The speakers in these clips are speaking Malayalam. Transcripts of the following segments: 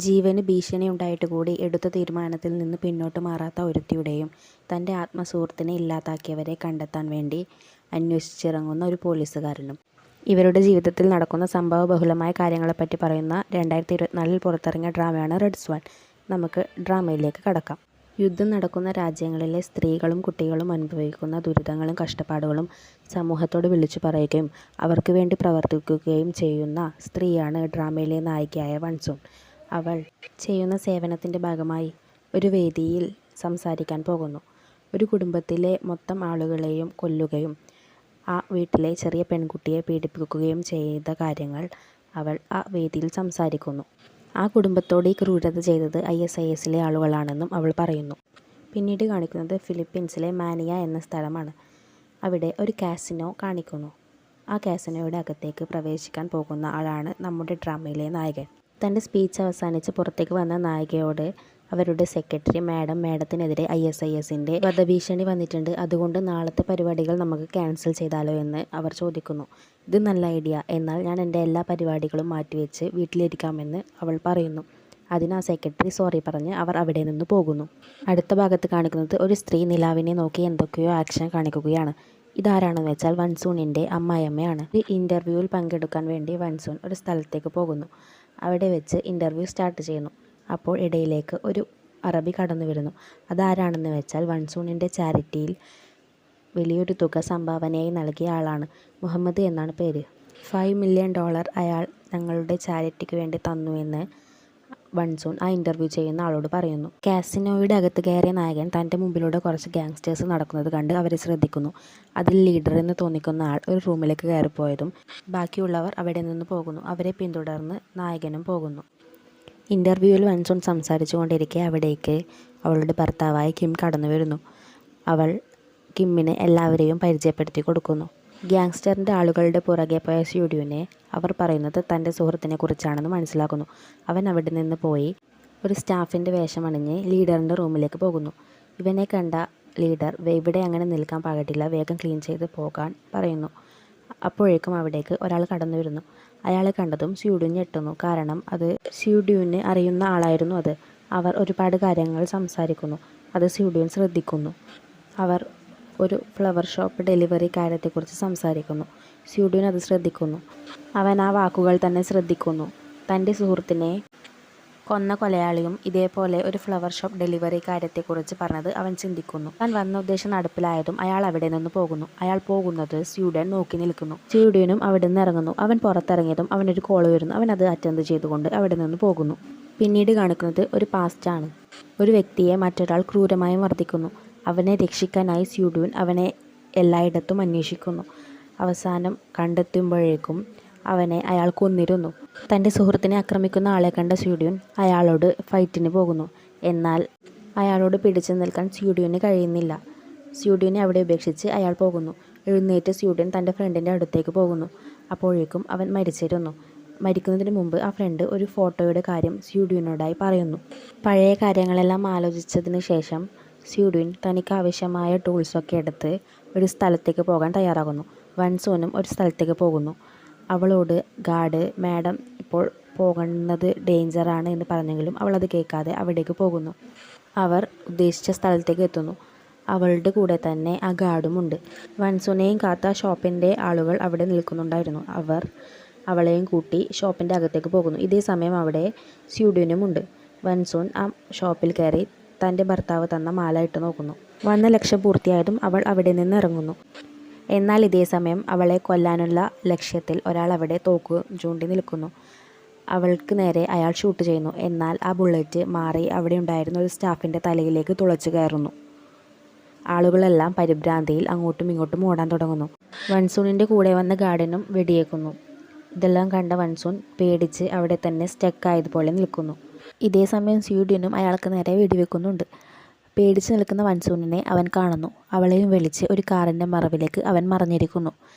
ജീവന് ഭീഷണിയുണ്ടായിട്ട് കൂടി എടുത്ത തീരുമാനത്തിൽ നിന്ന് പിന്നോട്ട് മാറാത്ത ഒരുത്തിയുടെയും തൻ്റെ ആത്മസുഹൃത്തിനെ ഇല്ലാതാക്കിയവരെ കണ്ടെത്താൻ വേണ്ടി അന്വേഷിച്ചിറങ്ങുന്ന ഒരു പോലീസുകാരനും. ഇവരുടെ ജീവിതത്തിൽ നടക്കുന്ന സംഭവബഹുലമായ കാര്യങ്ങളെപ്പറ്റി പറയുന്ന 2024 പുറത്തിറങ്ങിയ ഡ്രാമയാണ് റെഡ് സ്വാൻ. നമുക്ക് ഡ്രാമയിലേക്ക് കടക്കാം. യുദ്ധം നടക്കുന്ന രാജ്യങ്ങളിലെ സ്ത്രീകളും കുട്ടികളും അനുഭവിക്കുന്ന ദുരിതങ്ങളും കഷ്ടപ്പാടുകളും സമൂഹത്തോട് വിളിച്ചു പറയുകയും അവർക്ക് വേണ്ടി പ്രവർത്തിക്കുകയും ചെയ്യുന്ന സ്ത്രീയാണ് ഡ്രാമയിലെ നായികയായ വൺസൂൺ. അവൾ ചെയ്യുന്ന സേവനത്തിൻ്റെ ഭാഗമായി ഒരു വേദിയിൽ സംസാരിക്കാൻ പോകുന്നു. ഒരു കുടുംബത്തിലെ മൊത്തം ആളുകളെയും കൊല്ലുകയും ആ വീട്ടിലെ ചെറിയ പെൺകുട്ടിയെ പീഡിപ്പിക്കുകയും ചെയ്ത കാര്യങ്ങൾ അവൾ ആ വേദിയിൽ സംസാരിക്കുന്നു. ആ കുടുംബത്തോട് ഈ ക്രൂരത ചെയ്തത് ISISലെ ആളുകളാണെന്നും അവൾ പറയുന്നു. പിന്നീട് കാണിക്കുന്നത് ഫിലിപ്പീൻസിലെ മാനിയ എന്ന സ്ഥലമാണ്. അവിടെ ഒരു കാസിനോ കാണിക്കുന്നു. ആ കാസിനോയുടെ അകത്തേക്ക് പ്രവേശിക്കാൻ പോകുന്ന ആളാണ് നമ്മുടെ ഡ്രാമയിലെ നായകൻ. തൻ്റെ സ്പീച്ച് അവസാനിച്ച് പുറത്തേക്ക് വന്ന നായികയോട് അവരുടെ സെക്രട്ടറി മാഡത്തിനെതിരെ ISISൻ്റെ വധഭീഷണി വന്നിട്ടുണ്ട്, അതുകൊണ്ട് നാളത്തെ പരിപാടികൾ നമുക്ക് ക്യാൻസൽ ചെയ്താലോ എന്ന് അവർ ചോദിക്കുന്നു. ഇത് നല്ല ഐഡിയ, എന്നാൽ ഞാൻ എൻ്റെ എല്ലാ പരിപാടികളും മാറ്റിവെച്ച് വീട്ടിലിരിക്കാമെന്ന് അവൾ പറയുന്നു. അതിന് ആ സെക്രട്ടറി സോറി പറഞ്ഞ് അവർ അവിടെ നിന്ന് പോകുന്നു. അടുത്ത ഭാഗത്ത് കാണിക്കുന്നത് ഒരു സ്ത്രീ നിലാവിനെ നോക്കി എന്തൊക്കെയോ ആക്ഷൻ കാണിക്കുകയാണ്. ഇതാരാണെന്ന് വെച്ചാൽ വൺസൂണിൻ്റെ അമ്മായിയമ്മയാണ്. ഈ ഇൻ്റർവ്യൂവിൽ പങ്കെടുക്കാൻ വേണ്ടി വൺസൂൺ ഒരു സ്ഥലത്തേക്ക് പോകുന്നു. അവിടെ വെച്ച് ഇൻ്റർവ്യൂ സ്റ്റാർട്ട് ചെയ്യുന്നു. അപ്പോൾ ഇടയിലേക്ക് ഒരു അറബി കടന്നു വരുന്നു. അതാരാണെന്ന് വെച്ചാൽ വൺസൂണിൻ്റെ ചാരിറ്റിയിൽ വലിയൊരു തുക സംഭാവനയായി നൽകിയ ആളാണ്. മുഹമ്മദ് എന്നാണ് പേര്. $5 മില്യൺ അയാൾ ഞങ്ങളുടെ ചാരിറ്റിക്ക് വേണ്ടി തന്നു എന്ന് വൺസൂൺ ആ ഇൻ്റർവ്യൂ ചെയ്യുന്ന ആളോട് പറയുന്നു. കാസിനോയുടെ അകത്ത് കയറിയ നായകൻ തൻ്റെ മുമ്പിലൂടെ കുറച്ച് ഗാങ്സ്റ്റേഴ്സ് നടക്കുന്നത് കണ്ട് അവരെ ശ്രദ്ധിക്കുന്നു. അതിൽ ലീഡർ എന്ന് തോന്നിക്കുന്ന ആൾ ഒരു റൂമിലേക്ക് കയറിപ്പോയതും ബാക്കിയുള്ളവർ അവിടെ നിന്ന് പോകുന്നു. അവരെ പിന്തുടർന്ന് നായകനും പോകുന്നു. ഇൻ്റർവ്യൂവിൽ വൺസൂൺ സംസാരിച്ചു കൊണ്ടിരിക്കെ അവിടേക്ക് അവളുടെ ഭർത്താവായ കിം കടന്നു വരുന്നു. അവൾ കിമ്മിന് എല്ലാവരെയും പരിചയപ്പെടുത്തി കൊടുക്കുന്നു. ഗ്യാങ്സ്റ്ററിൻ്റെ ആളുകളുടെ പുറകെ പോയ സ്യൂഡ്യൂനെ അവർ പറയുന്നത് തൻ്റെ സുഹൃത്തിനെ കുറിച്ചാണെന്ന് മനസ്സിലാക്കുന്നു. അവൻ അവിടെ നിന്ന് പോയി ഒരു സ്റ്റാഫിൻ്റെ വേഷമണിഞ്ഞ് ലീഡറിൻ്റെ റൂമിലേക്ക് പോകുന്നു. ഇവനെ കണ്ട ലീഡർ ഇവിടെ അങ്ങനെ നിൽക്കാൻ പാടില്ല, വേഗം ക്ലീൻ ചെയ്ത് പോകാൻ പറയുന്നു. അപ്പോഴേക്കും അവിടേക്ക് ഒരാൾ കടന്നു വരുന്നു. അയാളെ കണ്ടതും സ്യൂഡ്യൂൻ ഞെട്ടുന്നു. കാരണം അത് സ്യൂഡ്യൂന് അറിയുന്ന ആളായിരുന്നു അത്. അവർ ഒരുപാട് കാര്യങ്ങൾ സംസാരിക്കുന്നു. അത് സ്യൂഡ്യൂൻ ശ്രദ്ധിക്കുന്നു. അവർ ഒരു ഫ്ലവർ ഷോപ്പ് ഡെലിവറി കാര്യത്തെക്കുറിച്ച് സംസാരിക്കുന്നു. സ്യൂഡ്യൂൻ അത് ശ്രദ്ധിക്കുന്നു. അവൻ ആ വാക്കുകൾ തന്നെ ശ്രദ്ധിക്കുന്നു. തൻ്റെ സുഹൃത്തിനെ കൊന്ന കൊലയാളിയും ഇതേപോലെ ഒരു ഫ്ലവർ ഷോപ്പ് ഡെലിവറി കാര്യത്തെക്കുറിച്ച് പറഞ്ഞത് അവൻ ചിന്തിക്കുന്നു. താൻ വന്ന ഉദ്ദേശം നടപ്പിലായതും അയാൾ അവിടെ നിന്ന് പോകുന്നു. അയാൾ പോകുന്നത് സ്യൂഡ്യൂൻ നോക്കി നിൽക്കുന്നു. സ്യൂഡ്യൂനും അവിടെ നിന്ന് ഇറങ്ങുന്നു. അവൻ പുറത്തിറങ്ങിയതും അവനൊരു കോൾ വരുന്നു. അവൻ അത് അറ്റൻഡ് ചെയ്തുകൊണ്ട് അവിടെ നിന്ന് പോകുന്നു. പിന്നീട് കാണിക്കുന്നത് ഒരു പാസ്റ്റാണ്. ഒരു വ്യക്തിയെ മറ്റൊരാൾ ക്രൂരമായി മർദ്ദിക്കുന്നു. അവനെ രക്ഷിക്കാനായി സ്യൂഡ്യൂൻ അവനെ എല്ലായിടത്തും അന്വേഷിക്കുന്നു. അവസാനം കണ്ടെത്തുമ്പോഴേക്കും അവനെ അയാൾ കൊന്നിരുന്നു. തൻ്റെ സുഹൃത്തിനെ ആക്രമിക്കുന്ന ആളെ കണ്ട സ്യൂഡ്യൂൻ അയാളോട് ഫൈറ്റിന് പോകുന്നു. എന്നാൽ അയാളോട് പിടിച്ചു നിൽക്കാൻ സ്യൂഡ്യൂന് കഴിയുന്നില്ല. സ്യൂഡ്യൂനെ അവിടെ ഉപേക്ഷിച്ച് അയാൾ പോകുന്നു. എഴുന്നേറ്റ് സ്യൂഡ്യൂൻ തൻ്റെ ഫ്രണ്ടിൻ്റെ അടുത്തേക്ക് പോകുന്നു. അപ്പോഴേക്കും അവൻ മരിച്ചിരുന്നു. മരിക്കുന്നതിന് മുമ്പ് ആ ഫ്രണ്ട് ഒരു ഫോട്ടോയുടെ കാര്യം സ്യൂഡ്യൂനോടായി പറയുന്നു. പഴയ കാര്യങ്ങളെല്ലാം ആലോചിച്ചതിന് ശേഷം സ്യൂഡ്യൂൻ തനിക്ക് ആവശ്യമായ ടൂൾസൊക്കെ എടുത്ത് ഒരു സ്ഥലത്തേക്ക് പോകാൻ തയ്യാറാകുന്നു. വൺസൂനും ഒരു സ്ഥലത്തേക്ക് പോകുന്നു. അവളോട് ഗാർഡ് മാഡം ഇപ്പോൾ പോകുന്നത് ഡേഞ്ചറാണ് എന്ന് പറഞ്ഞെങ്കിലും അവളത് കേൾക്കാതെ അവിടേക്ക് പോകുന്നു. അവർ ഉദ്ദേശിച്ച സ്ഥലത്തേക്ക് എത്തുന്നു. അവളുടെ കൂടെ തന്നെ ആ ഗാർഡുമുണ്ട്. വൺസൂനെയും കാത്ത ഷോപ്പിൻ്റെ ആളുകൾ അവിടെ നിൽക്കുന്നുണ്ടായിരുന്നു. അവർ അവളെയും കൂട്ടി ഷോപ്പിൻ്റെ അകത്തേക്ക് പോകുന്നു. ഇതേ സമയം അവിടെ സ്യൂഡ്യൂനുമുണ്ട്. വൺസൂൺ ആ ഷോപ്പിൽ കയറി തൻ്റെ ഭർത്താവ് തന്ന മാല ഇട്ട് നോക്കുന്നു. വന്ന ലക്ഷ്യം പൂർത്തിയായതും അവൾ അവിടെ നിന്ന് ഇറങ്ങുന്നു. എന്നാൽ ഇതേ സമയം അവളെ കൊല്ലാനുള്ള ലക്ഷ്യത്തിൽ ഒരാൾ അവിടെ തോക്ക് ചൂണ്ടി നിൽക്കുന്നു. അവൾക്ക് നേരെ അയാൾ ഷൂട്ട് ചെയ്യുന്നു. എന്നാൽ ആ ബുള്ളറ്റ് മാറി അവിടെ ഉണ്ടായിരുന്ന ഒരു സ്റ്റാഫിൻ്റെ തലയിലേക്ക് തുളച്ചു കയറുന്നു. ആളുകളെല്ലാം പരിഭ്രാന്തിയിൽ അങ്ങോട്ടും ഇങ്ങോട്ടും ഓടാൻ തുടങ്ങുന്നു. വൺസൂണിൻ്റെ കൂടെ വന്ന ഗാർഡനും വെടിയേക്കുന്നു. ഇതെല്ലാം കണ്ട വൺസൂൺ പേടിച്ച് അവിടെ തന്നെ സ്റ്റക്കായതുപോലെ നിൽക്കുന്നു. ഇതേ സമയം സ്യൂഡ്യൂനും അയാൾക്ക് നേരെ വെടിവെക്കുന്നുണ്ട്. പേടിച്ച് നിൽക്കുന്ന വൺസൂണിനെ അവൻ കാണുന്നു. അവളെയും വിളിച്ച് ഒരു കാറിൻ്റെ മറവിലേക്ക് അവൻ മറഞ്ഞിരിക്കുന്നു.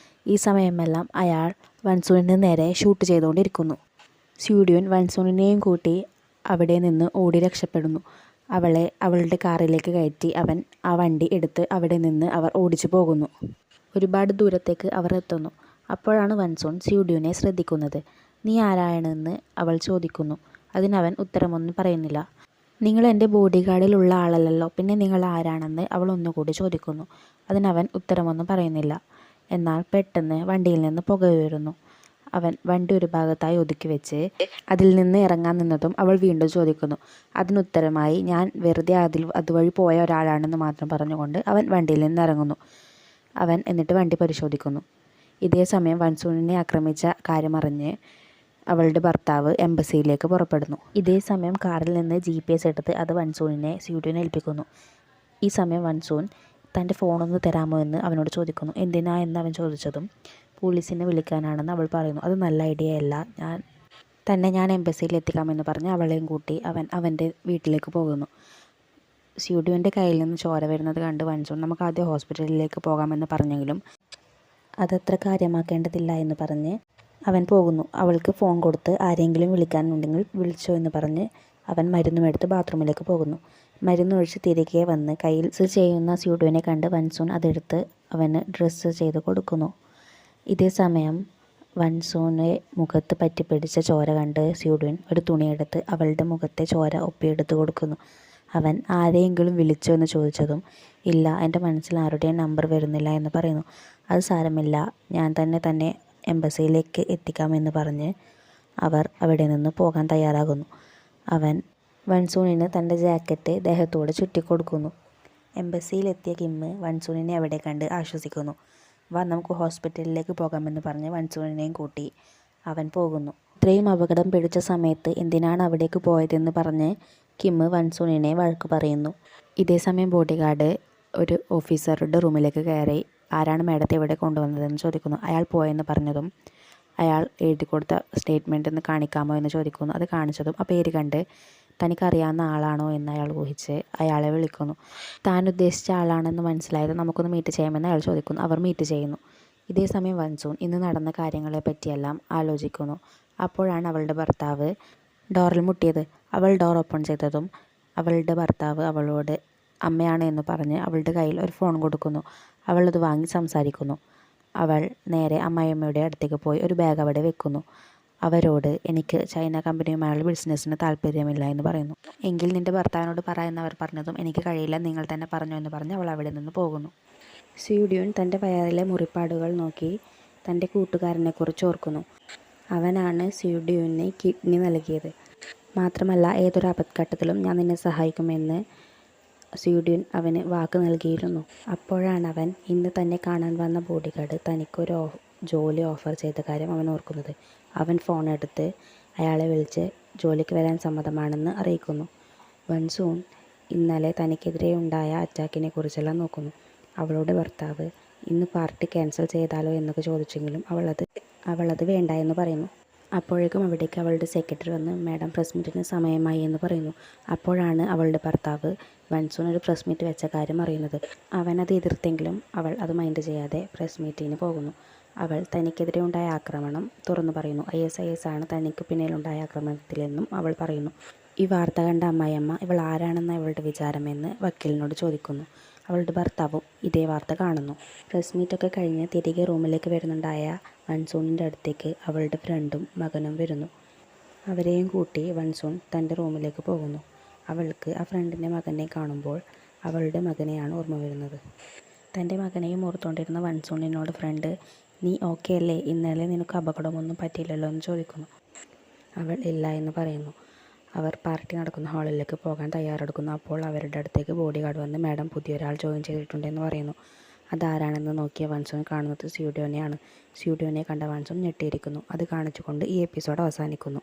ഈ സമയമെല്ലാം അയാൾ വൺസൂണിന് നേരെ ഷൂട്ട് ചെയ്തുകൊണ്ടിരിക്കുന്നു. സ്യൂഡ്യൂൻ വൺസൂണിനെയും കൂട്ടി അവിടെ നിന്ന് ഓടി രക്ഷപ്പെടുന്നു. അവളെ അവളുടെ കാറിലേക്ക് കയറ്റി അവൻ ആ വണ്ടി എടുത്ത് അവിടെ നിന്ന് അവർ ഓടിച്ചു പോകുന്നു. ഒരുപാട് ദൂരത്തേക്ക് അവർ എത്തുന്നു. അപ്പോഴാണ് വൺസൂൺ സ്യൂഡ്യൂനെ ശ്രദ്ധിക്കുന്നത്. നീ ആരാണെന്ന് അവൾ ചോദിക്കുന്നു. അതിനവൻ ഉത്തരമൊന്നും പറയുന്നില്ല. നിങ്ങൾ എൻ്റെ ബോഡി ഗാർഡിലുള്ള ആളല്ലല്ലോ, പിന്നെ നിങ്ങൾ ആരാണെന്ന് അവൾ ഒന്നുകൂടി ചോദിക്കുന്നു. അതിനവൻ ഉത്തരമൊന്നും പറയുന്നില്ല. എന്നാൽ പെട്ടെന്ന് വണ്ടിയിൽ നിന്ന് പുക ഉയരുന്നു. അവൻ വണ്ടി ഒരു ഭാഗത്തായി ഒതുക്കി വെച്ച് അതിൽ നിന്ന് ഇറങ്ങാൻ നിന്നതും അവൾ വീണ്ടും ചോദിക്കുന്നു. അതിനുത്തരമായി ഞാൻ വെറുതെ അതുവഴി പോയ ഒരാളാണെന്ന് മാത്രം പറഞ്ഞുകൊണ്ട് അവൻ വണ്ടിയിൽ നിന്ന് ഇറങ്ങുന്നു. അവൻ എന്നിട്ട് വണ്ടി പരിശോധിക്കുന്നു. ഇതേ സമയം വൻസൂണിനെ ആക്രമിച്ച കാര്യമറിഞ്ഞ് അവളുടെ ഭർത്താവ് എംബസിയിലേക്ക് പുറപ്പെടുന്നു. ഇതേ സമയം കാറിൽ നിന്ന് GPS എടുത്ത് അത് വൻസൂണിനെ സ്യൂഡ്യൂനെ ഏൽപ്പിക്കുന്നു. ഈ സമയം വൻസൂൺ തൻ്റെ ഫോണൊന്ന് തരാമോ എന്ന് അവനോട് ചോദിക്കുന്നു. എന്തിനാ എന്ന് അവൻ ചോദിച്ചതും പോലീസിനെ വിളിക്കാനാണെന്ന് അവൾ പറയുന്നു. അത് നല്ല ഐഡിയ അല്ല, ഞാൻ എംബസിയിൽ എത്തിക്കാമെന്ന് പറഞ്ഞ് അവളെയും കൂട്ടി അവൻ അവൻ്റെ വീട്ടിലേക്ക് പോകുന്നു. സ്യൂഡ്യൂവിൻ്റെ കയ്യിൽ നിന്ന് ചോര വരുന്നത് കണ്ട് വൻസൂൺ നമുക്ക് ആദ്യം ഹോസ്പിറ്റലിലേക്ക് പോകാമെന്ന് പറഞ്ഞെങ്കിലും അതത്ര കാര്യമാക്കേണ്ടതില്ല എന്ന് പറഞ്ഞ് അവൻ പോകുന്നു. അവൾക്ക് ഫോൺ കൊടുത്ത് ആരെങ്കിലും വിളിക്കാനുണ്ടെങ്കിൽ വിളിച്ചോ എന്ന് പറഞ്ഞ് അവൻ മരുന്നുമെടുത്ത് ബാത്റൂമിലേക്ക് പോകുന്നു. മരുന്നൊഴിച്ച് തിരികെ വന്ന് കയ്യിൽ ചെയ്യുന്ന സ്യൂഡ്യൂവിനെ കണ്ട് വൻസൂൺ അതെടുത്ത് അവന് ഡ്രസ്സ് ചെയ്ത് കൊടുക്കുന്നു. ഇതേ സമയം വൻസൂനെ മുഖത്ത് പറ്റിപ്പിടിച്ച ചോര കണ്ട് സ്യൂഡ്യൂൻ ഒരു തുണിയെടുത്ത് അവളുടെ മുഖത്തെ ചോര ഒപ്പിയെടുത്ത് കൊടുക്കുന്നു. അവൻ ആരെയെങ്കിലും വിളിച്ചോ എന്ന് ചോദിച്ചതും ഇല്ല, എൻ്റെ മനസ്സിൽ ആരുടെയും നമ്പർ വരുന്നില്ല എന്ന് പറയുന്നു. അത് സാരമില്ല, ഞാൻ തന്നെ എംബസിയിലേക്ക് എത്തിക്കാമെന്ന് പറഞ്ഞ് അവർ അവിടെ നിന്ന് പോകാൻ തയ്യാറാകുന്നു. അവൻ വൻസൂണിന് തൻ്റെ ജാക്കറ്റ് ദേഹത്തോടെ ചുറ്റിക്കൊടുക്കുന്നു. എംബസിയിലെത്തിയ കിം വൻസൂണിനെ അവിടെ കണ്ട് ആശ്വസിക്കുന്നു. വാ, നമുക്ക് ഹോസ്പിറ്റലിലേക്ക് പോകാമെന്ന് പറഞ്ഞ് വൻസൂണിനെയും കൂട്ടി അവൻ പോകുന്നു. ഇത്രയും അപകടം പിടിച്ച സമയത്ത് എന്തിനാണ് അവിടേക്ക് പോയതെന്ന് പറഞ്ഞ് കിം വൻസൂണിനെ വഴക്ക് പറയുന്നു. ഇതേ സമയം ബോഡി ഗാർഡ് ഒരു ഓഫീസറുടെ റൂമിലേക്ക് കയറി ആരാണ് മേഡത്തെ ഇവിടെ കൊണ്ടുവന്നതെന്ന് ചോദിക്കുന്നു. അയാൾ പോയെന്ന് പറഞ്ഞതും അയാൾ എഴുതി കൊടുത്ത സ്റ്റേറ്റ്മെൻറ്റ് ഒന്ന് കാണിക്കാമോ എന്ന് ചോദിക്കുന്നു. അത് കാണിച്ചതും ആ പേര് കണ്ട് തനിക്കറിയാവുന്ന ആളാണോ എന്ന് അയാൾ ഊഹിച്ച് അയാളെ വിളിക്കുന്നു. താൻ ഉദ്ദേശിച്ച ആളാണെന്ന് മനസ്സിലായത് നമുക്കൊന്ന് മീറ്റ് ചെയ്യാമെന്ന് അയാൾ ചോദിക്കുന്നു. അവർ മീറ്റ് ചെയ്യുന്നു. ഇതേ സമയം വൻസൂൺ ഇന്ന് നടന്ന കാര്യങ്ങളെ പറ്റിയെല്ലാം ആലോചിക്കുന്നു. അപ്പോഴാണ് അവളുടെ ഭർത്താവ് ഡോറിൽ മുട്ടിയത്. അവൾ ഡോർ ഓപ്പൺ ചെയ്തതും അവളുടെ ഭർത്താവ് അവളോട് അമ്മയാണ് എന്ന് പറഞ്ഞ് അവളുടെ കയ്യിൽ ഒരു ഫോൺ കൊടുക്കുന്നു. അവളത് വാങ്ങി സംസാരിക്കുന്നു. അവൾ നേരെ അമ്മായിയമ്മയുടെ അടുത്തേക്ക് പോയി ഒരു ബാഗ് അവിടെ വെക്കുന്നു. അവരോട് എനിക്ക് ചൈന കമ്പനിയുമായുള്ള ബിസിനസ്സിന് താല്പര്യമില്ല എന്ന് പറയുന്നു. എങ്കിൽ നിൻ്റെ ഭർത്താവിനോട് പറ എന്നവർ പറഞ്ഞതും എനിക്ക് കഴിയില്ല, നിങ്ങൾ തന്നെ പറഞ്ഞു എന്ന് പറഞ്ഞ് അവൾ അവിടെ നിന്ന് പോകുന്നു. സ്യൂഡ്യൂൻ തൻ്റെ വയറിലെ മുറിപ്പാടുകൾ നോക്കി തൻ്റെ കൂട്ടുകാരനെക്കുറിച്ച് ഓർക്കുന്നു. അവനാണ് സ്യൂഡ്യൂവിന് കിഡ്നി നൽകിയത്. മാത്രമല്ല ഏതൊരു അപകടത്തിലും ഞാൻ നിന്നെ സഹായിക്കുമെന്ന് സ്യൂഡ്യൂൻ അവന് വാക്ക് നൽകിയിരുന്നു. അപ്പോഴാണ് അവൻ ഇന്ന് തന്നെ കാണാൻ വന്ന ബോഡി ഗാർഡ് തനിക്കൊരു ജോലി ഓഫർ ചെയ്ത കാര്യം അവൻ ഓർക്കുന്നത്. അവൻ ഫോൺ എടുത്ത് അയാളെ വിളിച്ച് ജോലിക്ക് വരാൻ സമ്മതമാണെന്ന് അറിയിക്കുന്നു. വൻസൂൺ ഇന്നലെ തനിക്കെതിരെ ഉണ്ടായ അറ്റാക്കിനെ കുറിച്ചെല്ലാം നോക്കുന്നു. അവളുടെ ഭർത്താവ് ഇന്ന് പാർട്ടി ക്യാൻസൽ ചെയ്താലോ എന്നൊക്കെ ചോദിച്ചെങ്കിലും അവളത് വേണ്ട എന്ന് പറയുന്നു. അപ്പോഴേക്കും അവിടേക്ക് അവളുടെ സെക്രട്ടറി വന്ന് മാഡം പ്രസ് മീറ്റിന് സമയമായി എന്ന് പറയുന്നു. അപ്പോഴാണ് അവളുടെ ഭർത്താവ് വൻസൂൺ ഒരു പ്രസ് മീറ്റ് വെച്ച കാര്യം അറിയുന്നത്. അവനത് എതിർത്തെങ്കിലും അവൾ അത് മൈൻഡ് ചെയ്യാതെ പ്രസ് മീറ്റിന് പോകുന്നു. അവൾ തനിക്കെതിരെ ഉണ്ടായ ആക്രമണം തുറന്നു പറയുന്നു. ISIS ആണ് തനിക്ക് പിന്നിലുണ്ടായ ആക്രമണത്തിലെന്നും അവൾ പറയുന്നു. ഈ വാർത്ത കണ്ട അമ്മായിയമ്മ ഇവൾ ആരാണെന്ന അവളുടെ വിചാരമെന്ന് വക്കീലിനോട് ചോദിക്കുന്നു. അവളുടെ ഭർത്താവും ഇതേ വാർത്ത കാണുന്നു. പ്രസ് മീറ്റൊക്കെ കഴിഞ്ഞ് തിരികെ റൂമിലേക്ക് വരുന്നുണ്ടായ വൻസൂണിൻ്റെ അടുത്തേക്ക് അവളുടെ ഫ്രണ്ടും മകനും വരുന്നു. അവരെയും കൂട്ടി വൻസൂൺ തൻ്റെ റൂമിലേക്ക് പോകുന്നു. അവൾക്ക് ആ ഫ്രണ്ടിൻ്റെ മകനെ കാണുമ്പോൾ അവളുടെ മകനെയാണ് ഓർമ്മ വരുന്നത്. തൻ്റെ മകനെയും ഓർത്തുകൊണ്ടിരുന്ന വൻസൂണിനോട് ഫ്രണ്ട് നീ ഓക്കെ അല്ലേ, ഇന്നലെ നിനക്ക് അപകടമൊന്നും പറ്റിയില്ലല്ലോ എന്ന് ചോദിക്കുന്നു. അവൾ ഇല്ല എന്ന് പറയുന്നു. അവർ പാർട്ടി നടക്കുന്ന ഹാളിലേക്ക് പോകാൻ തയ്യാറെടുക്കുന്നു. അപ്പോൾ അവരുടെ അടുത്തേക്ക് ബോഡി ഗാർഡ് വന്ന് മാഡം പുതിയൊരാൾ ജോയിൻ ചെയ്തിട്ടുണ്ടെന്ന് പറയുന്നു. അതാരാണെന്ന് നോക്കിയ വൻസൂൺ കാണുന്നത് സ്യൂഡ്യൂവിനെയാണ്. സ്യൂഡ്യൂവിനെ കണ്ട വൻസൂൺ ഞെട്ടിയിരിക്കുന്നു. അത് കാണിച്ചുകൊണ്ട് ഈ എപ്പിസോഡ് അവസാനിക്കുന്നു.